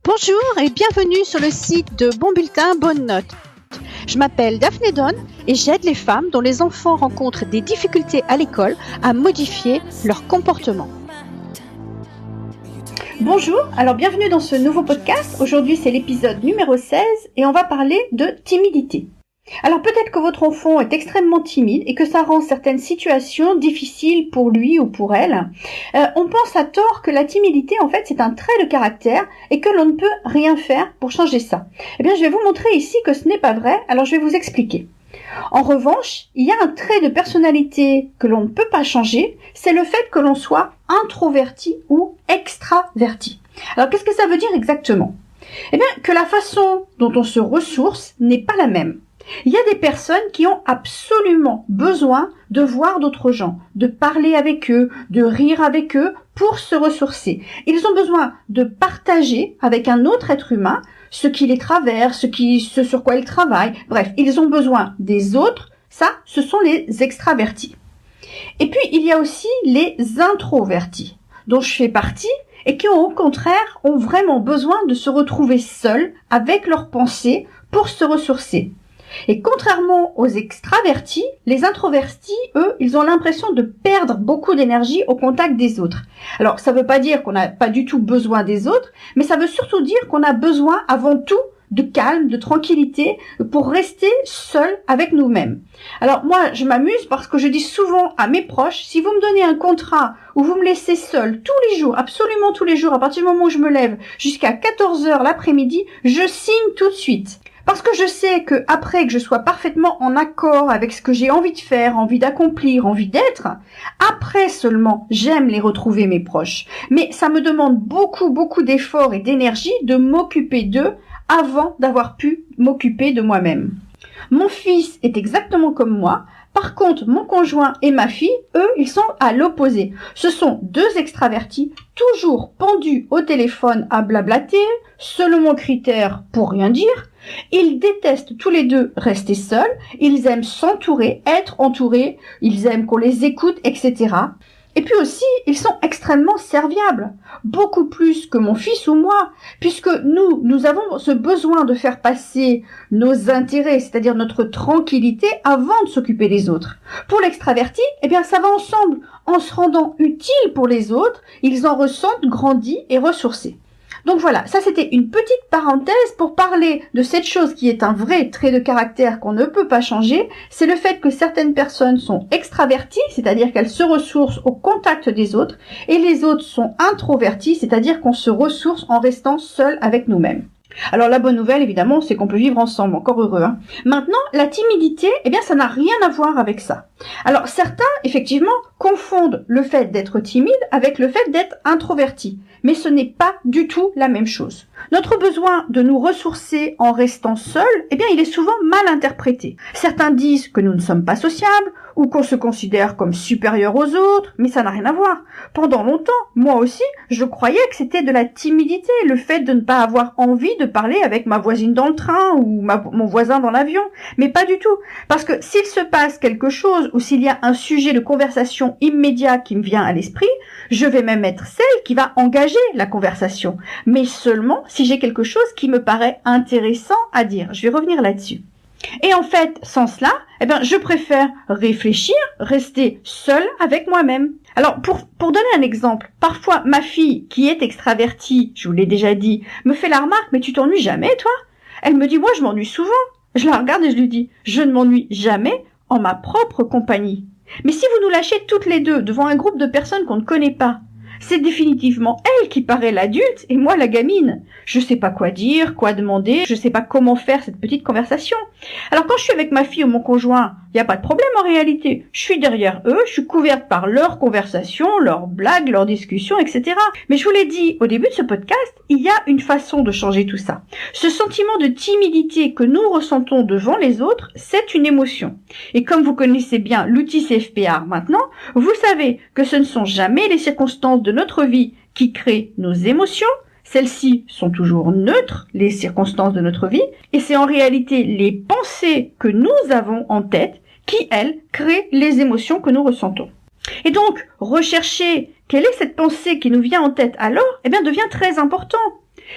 Bonjour et bienvenue sur le site de Bon Bulletin, Bonne Note. Je m'appelle Daphné Donne et j'aide les femmes dont les enfants rencontrent des difficultés à l'école à modifier leur comportement. Bonjour, alors bienvenue dans ce nouveau podcast. Aujourd'hui c'est l'épisode numéro 16 et on va parler de timidité. Alors peut-être que votre enfant est extrêmement timide et que ça rend certaines situations difficiles pour lui ou pour elle. On pense à tort que la timidité en fait c'est un trait de caractère et que l'on ne peut rien faire pour changer ça. Eh bien je vais vous montrer ici que ce n'est pas vrai, alors je vais vous expliquer. En revanche, il y a un trait de personnalité que l'on ne peut pas changer, c'est le fait que l'on soit introverti ou extraverti. Alors qu'est-ce que ça veut dire exactement ? Eh bien que la façon dont on se ressource n'est pas la même. Il y a des personnes qui ont absolument besoin de voir d'autres gens, de parler avec eux, de rire avec eux pour se ressourcer. Ils ont besoin de partager avec un autre être humain ce qui les traverse, ce sur quoi ils travaillent. Bref, ils ont besoin des autres. Ça, ce sont les extravertis. Et puis, il y a aussi les introvertis, dont je fais partie, et qui, au contraire, ont vraiment besoin de se retrouver seuls avec leurs pensées pour se ressourcer. Et contrairement aux extravertis, les introvertis, eux, ils ont l'impression de perdre beaucoup d'énergie au contact des autres. Alors, ça veut pas dire qu'on n'a pas du tout besoin des autres, mais ça veut surtout dire qu'on a besoin avant tout de calme, de tranquillité, pour rester seul avec nous-mêmes. Alors moi, je m'amuse parce que je dis souvent à mes proches, si vous me donnez un contrat où vous me laissez seul tous les jours, absolument tous les jours, à partir du moment où je me lève jusqu'à 14h l'après-midi, je signe tout de suite. Parce que je sais que après que je sois parfaitement en accord avec ce que j'ai envie de faire, envie d'accomplir, envie d'être, après seulement j'aime les retrouver mes proches. Mais ça me demande beaucoup d'efforts et d'énergie de m'occuper d'eux avant d'avoir pu m'occuper de moi-même. Mon fils est exactement comme moi. Par contre, mon conjoint et ma fille, eux, ils sont à l'opposé. Ce sont deux extravertis, toujours pendus au téléphone à blablater, selon mon critère pour rien dire. Ils détestent tous les deux rester seuls, ils aiment s'entourer, être entourés, ils aiment qu'on les écoute, etc. Et puis aussi, ils sont extrêmement serviables, beaucoup plus que mon fils ou moi, puisque nous avons ce besoin de faire passer nos intérêts, c'est-à-dire notre tranquillité, avant de s'occuper des autres. Pour l'extraverti, eh bien, ça va ensemble. En se rendant utile pour les autres, ils en ressentent grandis et ressourcés. Donc voilà, ça c'était une petite parenthèse pour parler de cette chose qui est un vrai trait de caractère qu'on ne peut pas changer, c'est le fait que certaines personnes sont extraverties, c'est-à-dire qu'elles se ressourcent au contact des autres, et les autres sont introvertis, c'est-à-dire qu'on se ressource en restant seul avec nous-mêmes. Alors la bonne nouvelle évidemment c'est qu'on peut vivre ensemble, encore heureux. Maintenant la timidité, eh bien ça n'a rien à voir avec ça. Alors certains effectivement confondent le fait d'être timide avec le fait d'être introverti, mais ce n'est pas du tout la même chose. Notre besoin de nous ressourcer en restant seul, eh bien il est souvent mal interprété. Certains disent que nous ne sommes pas sociables ou qu'on se considère comme supérieur aux autres, mais ça n'a rien à voir. Pendant longtemps, moi aussi, je croyais que c'était de la timidité, le fait de ne pas avoir envie de parler avec ma voisine dans le train ou mon voisin dans l'avion, mais pas du tout. Parce que s'il se passe quelque chose ou s'il y a un sujet de conversation immédiat qui me vient à l'esprit, je vais même être celle qui va engager la conversation, mais seulement si j'ai quelque chose qui me paraît intéressant à dire. Je vais revenir là-dessus. Et en fait, sans cela, eh bien, je préfère réfléchir, rester seule avec moi-même. Alors, pour donner un exemple, parfois, ma fille, qui est extravertie, je vous l'ai déjà dit, me fait la remarque, mais tu t'ennuies jamais, toi? Elle me dit, moi, je m'ennuie souvent. Je la regarde et je lui dis, je ne m'ennuie jamais en ma propre compagnie. Mais si vous nous lâchez toutes les deux devant un groupe de personnes qu'on ne connaît pas, c'est définitivement elle qui paraît l'adulte et moi la gamine. Je sais pas quoi dire, quoi demander, je sais pas comment faire cette petite conversation. Alors quand je suis avec ma fille ou mon conjoint, il n'y a pas de problème en réalité. Je suis derrière eux, je suis couverte par leurs conversations, leurs blagues, leurs discussions, etc. Mais je vous l'ai dit au début de ce podcast, il y a une façon de changer tout ça. Ce sentiment de timidité que nous ressentons devant les autres, c'est une émotion. Et comme vous connaissez bien l'outil CFPR maintenant, vous savez que ce ne sont jamais les circonstances de notre vie qui créent nos émotions. Celles-ci sont toujours neutres, les circonstances de notre vie, et c'est en réalité les pensées que nous avons en tête qui, elles, créent les émotions que nous ressentons. Et donc, rechercher quelle est cette pensée qui nous vient en tête alors, devient très important.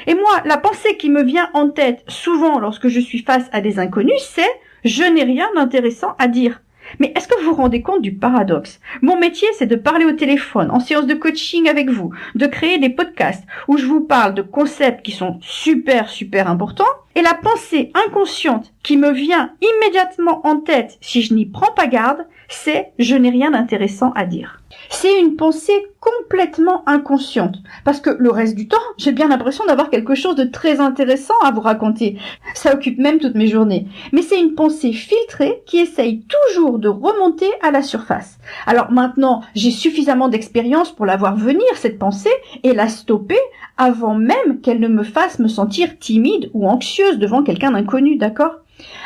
Et moi, la pensée qui me vient en tête souvent lorsque je suis face à des inconnus, c'est « je n'ai rien d'intéressant à dire ». Mais est-ce que vous vous rendez compte du paradoxe? Mon métier, c'est de parler au téléphone, en séance de coaching avec vous, de créer des podcasts où je vous parle de concepts qui sont super importants. Et la pensée inconsciente qui me vient immédiatement en tête si je n'y prends pas garde, c'est « je n'ai rien d'intéressant à dire ». C'est une pensée complètement inconsciente, parce que le reste du temps, j'ai bien l'impression d'avoir quelque chose de très intéressant à vous raconter. Ça occupe même toutes mes journées. Mais c'est une pensée filtrée qui essaye toujours de remonter à la surface. Alors maintenant, j'ai suffisamment d'expérience pour la voir venir, cette pensée, et la stopper avant même qu'elle ne me fasse me sentir timide ou anxieuse devant quelqu'un d'inconnu, d'accord ?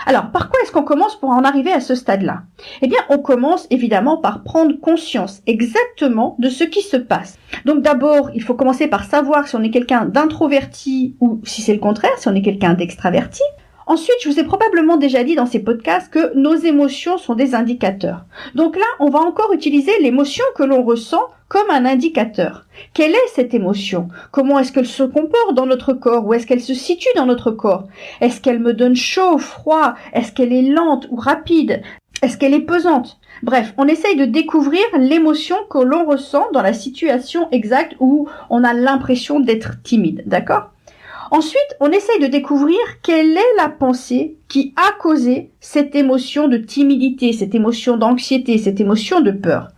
Alors, par quoi est-ce qu'on commence pour en arriver à ce stade-là? Eh bien, on commence évidemment par prendre conscience exactement de ce qui se passe. Donc d'abord, il faut commencer par savoir si on est quelqu'un d'introverti ou si c'est le contraire, si on est quelqu'un d'extraverti. Ensuite, je vous ai probablement déjà dit dans ces podcasts que nos émotions sont des indicateurs. Donc là, on va encore utiliser l'émotion que l'on ressent comme un indicateur. Quelle est cette émotion? Comment est-ce qu'elle se comporte dans notre corps? Où est-ce qu'elle se situe dans notre corps? Est-ce qu'elle me donne chaud, froid? Est-ce qu'elle est lente ou rapide? Est-ce qu'elle est pesante? Bref, on essaye de découvrir l'émotion que l'on ressent dans la situation exacte où on a l'impression d'être timide, d'accord? Ensuite, on essaye de découvrir quelle est la pensée qui a causé cette émotion de timidité, cette émotion d'anxiété, cette émotion de peur.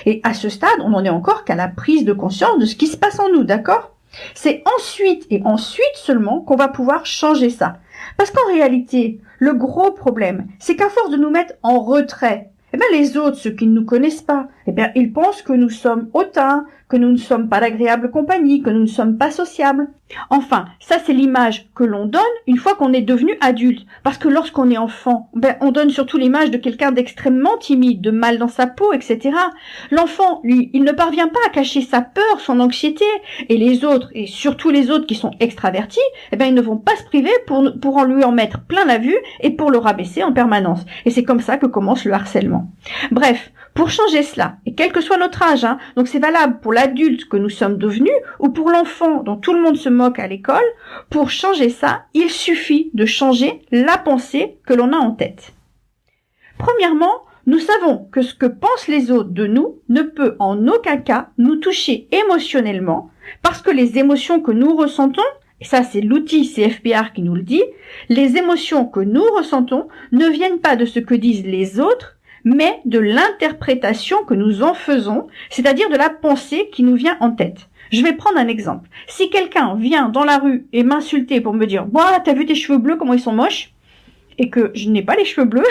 Et à ce stade, on n'en est encore qu'à la prise de conscience de ce qui se passe en nous, d'accord? C'est ensuite et ensuite seulement qu'on va pouvoir changer ça. Parce qu'en réalité, le gros problème, c'est qu'à force de nous mettre en retrait, les autres, ceux qui ne nous connaissent pas, ils pensent que nous sommes hautains, que nous ne sommes pas d'agréable compagnie, que nous ne sommes pas sociables. Enfin, ça c'est l'image que l'on donne une fois qu'on est devenu adulte. Parce que lorsqu'on est enfant, on donne surtout l'image de quelqu'un d'extrêmement timide, de mal dans sa peau, etc. L'enfant, lui, il ne parvient pas à cacher sa peur, son anxiété. Et les autres, et surtout les autres qui sont extravertis, ils ne vont pas se priver pour en lui en mettre plein la vue et pour le rabaisser en permanence. Et c'est comme ça que commence le harcèlement. Bref, pour changer cela, et quel que soit notre âge, donc c'est valable pour l'adulte que nous sommes devenus ou pour l'enfant dont tout le monde se moque à l'école, pour changer ça, il suffit de changer la pensée que l'on a en tête. Premièrement, nous savons que ce que pensent les autres de nous ne peut en aucun cas nous toucher émotionnellement, parce que les émotions que nous ressentons, et ça c'est l'outil CFPR qui nous le dit, les émotions que nous ressentons ne viennent pas de ce que disent les autres, mais de l'interprétation que nous en faisons, c'est-à-dire de la pensée qui nous vient en tête. Je vais prendre un exemple. Si quelqu'un vient dans la rue et m'insulter pour me dire « Ouah, t'as vu tes cheveux bleus, comment ils sont moches ?» et que je n'ai pas les cheveux bleus,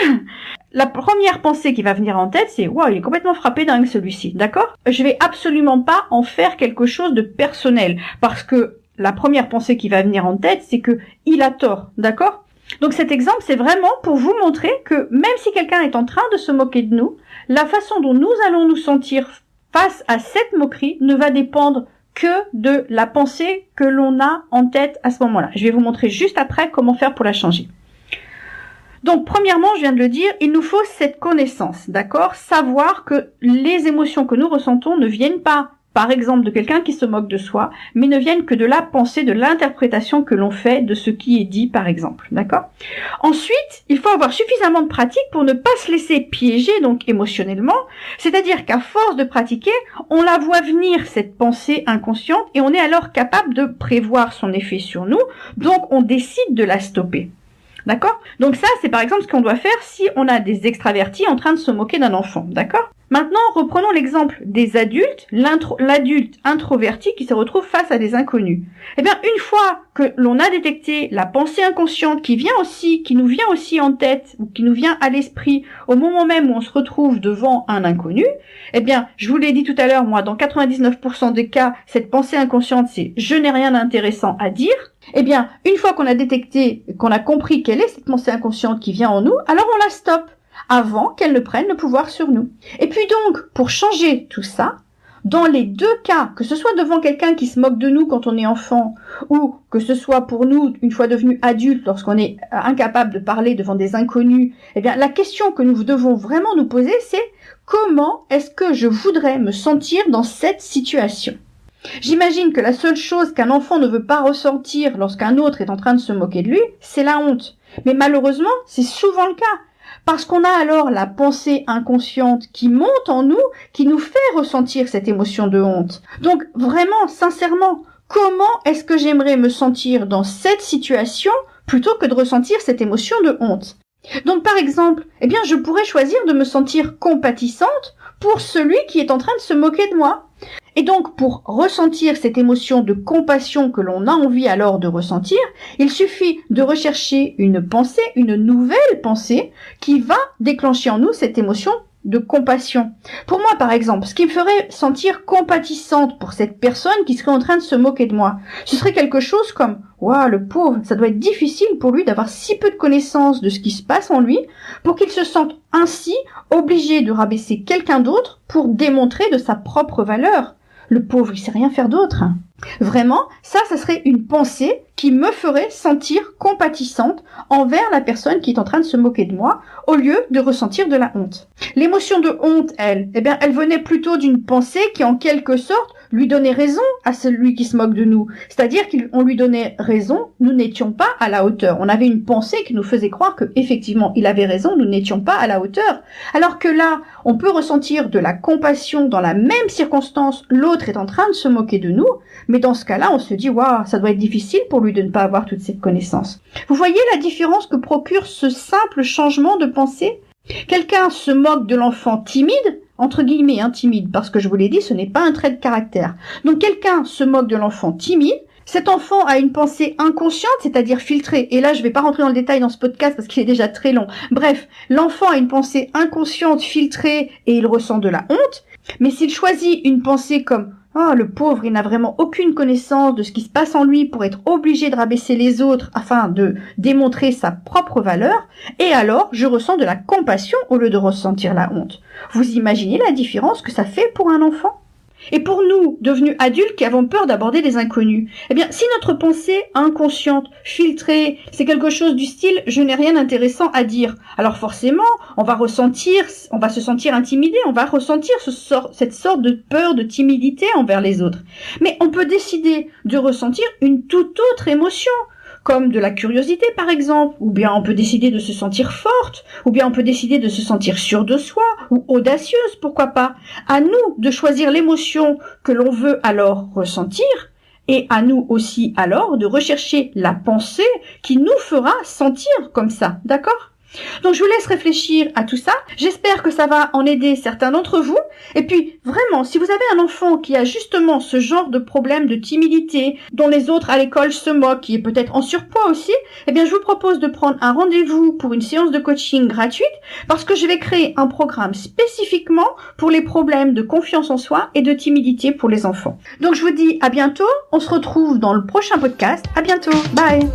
la première pensée qui va venir en tête, c'est « Ouah, il est complètement frappé dingue celui-ci, d'accord ?» Je vais absolument pas en faire quelque chose de personnel, parce que la première pensée qui va venir en tête, c'est que il a tort, d'accord ? Donc cet exemple, c'est vraiment pour vous montrer que même si quelqu'un est en train de se moquer de nous, la façon dont nous allons nous sentir face à cette moquerie ne va dépendre que de la pensée que l'on a en tête à ce moment-là. Je vais vous montrer juste après comment faire pour la changer. Donc premièrement, je viens de le dire, il nous faut cette connaissance, d'accord ? Savoir que les émotions que nous ressentons ne viennent pas, par exemple, de quelqu'un qui se moque de soi, mais ne viennent que de la pensée, de l'interprétation que l'on fait de ce qui est dit, par exemple, d'accord ? Ensuite, il faut avoir suffisamment de pratique pour ne pas se laisser piéger, donc émotionnellement, c'est-à-dire qu'à force de pratiquer, on la voit venir, cette pensée inconsciente, et on est alors capable de prévoir son effet sur nous, donc on décide de la stopper. D'accord ? Donc ça, c'est par exemple ce qu'on doit faire si on a des extravertis en train de se moquer d'un enfant, d'accord ? Maintenant, reprenons l'exemple des adultes, l'adulte introverti qui se retrouve face à des inconnus. Eh bien, une fois que l'on a détecté la pensée inconsciente qui nous vient aussi en tête, ou qui nous vient à l'esprit au moment même où on se retrouve devant un inconnu, eh bien, je vous l'ai dit tout à l'heure, moi, dans 99% des cas, cette pensée inconsciente, c'est « je n'ai rien d'intéressant à dire ». Eh bien, une fois qu'on a détecté, qu'on a compris quelle est cette pensée inconsciente qui vient en nous, alors on la stoppe avant qu'elle ne prenne le pouvoir sur nous. Et puis donc, pour changer tout ça, dans les deux cas, que ce soit devant quelqu'un qui se moque de nous quand on est enfant, ou que ce soit pour nous, une fois devenu adulte, lorsqu'on est incapable de parler devant des inconnus, eh bien, la question que nous devons vraiment nous poser, c'est comment est-ce que je voudrais me sentir dans cette situation ? J'imagine que la seule chose qu'un enfant ne veut pas ressentir lorsqu'un autre est en train de se moquer de lui, c'est la honte. Mais malheureusement, c'est souvent le cas. Parce qu'on a alors la pensée inconsciente qui monte en nous, qui nous fait ressentir cette émotion de honte. Donc vraiment, sincèrement, comment est-ce que j'aimerais me sentir dans cette situation plutôt que de ressentir cette émotion de honte? Donc par exemple, je pourrais choisir de me sentir compatissante pour celui qui est en train de se moquer de moi. Et donc, pour ressentir cette émotion de compassion que l'on a envie alors de ressentir, il suffit de rechercher une pensée, une nouvelle pensée, qui va déclencher en nous cette émotion de compassion. Pour moi, par exemple, ce qui me ferait sentir compatissante pour cette personne qui serait en train de se moquer de moi, ce serait quelque chose comme « Waouh, le pauvre, ça doit être difficile pour lui d'avoir si peu de connaissances de ce qui se passe en lui pour qu'il se sente ainsi obligé de rabaisser quelqu'un d'autre pour démontrer de sa propre valeur. Le pauvre, il sait rien faire d'autre. » Vraiment, ça serait une pensée qui me ferait sentir compatissante envers la personne qui est en train de se moquer de moi, au lieu de ressentir de la honte. L'émotion de honte, elle venait plutôt d'une pensée qui, en quelque sorte, lui donnait raison à celui qui se moque de nous. C'est-à-dire qu'on lui donnait raison, nous n'étions pas à la hauteur. On avait une pensée qui nous faisait croire que, effectivement, il avait raison, nous n'étions pas à la hauteur. Alors que là, on peut ressentir de la compassion dans la même circonstance, l'autre est en train de se moquer de nous, mais dans ce cas-là, on se dit, waouh, ça doit être difficile pour lui de ne pas avoir toute cette connaissance. Vous voyez la différence que procure ce simple changement de pensée? Quelqu'un se moque de l'enfant timide, entre guillemets, timide, parce que je vous l'ai dit, ce n'est pas un trait de caractère. Donc quelqu'un se moque de l'enfant timide, cet enfant a une pensée inconsciente, c'est-à-dire filtrée, et là je vais pas rentrer dans le détail dans ce podcast parce qu'il est déjà très long. Bref, l'enfant a une pensée inconsciente, filtrée, et il ressent de la honte, mais s'il choisit une pensée comme « Ah, le pauvre, il n'a vraiment aucune connaissance de ce qui se passe en lui pour être obligé de rabaisser les autres afin de démontrer sa propre valeur. Et alors, je ressens de la compassion au lieu de ressentir la honte. » Vous imaginez la différence que ça fait pour un enfant ? Et pour nous, devenus adultes qui avons peur d'aborder des inconnus, si notre pensée inconsciente, filtrée, c'est quelque chose du style « je n'ai rien d'intéressant à dire », alors forcément, on va se sentir intimidé, on va ressentir cette sorte de peur, de timidité envers les autres. Mais on peut décider de ressentir une toute autre émotion, comme de la curiosité par exemple, ou bien on peut décider de se sentir forte, ou bien on peut décider de se sentir sûre de soi, ou audacieuse, pourquoi pas. À nous de choisir l'émotion que l'on veut alors ressentir, et à nous aussi alors de rechercher la pensée qui nous fera sentir comme ça, d'accord ? Donc je vous laisse réfléchir à tout ça, j'espère que ça va en aider certains d'entre vous, et puis vraiment, si vous avez un enfant qui a justement ce genre de problème de timidité, dont les autres à l'école se moquent, qui est peut-être en surpoids aussi, je vous propose de prendre un rendez-vous pour une séance de coaching gratuite, parce que je vais créer un programme spécifiquement pour les problèmes de confiance en soi et de timidité pour les enfants. Donc je vous dis à bientôt, on se retrouve dans le prochain podcast, à bientôt, bye.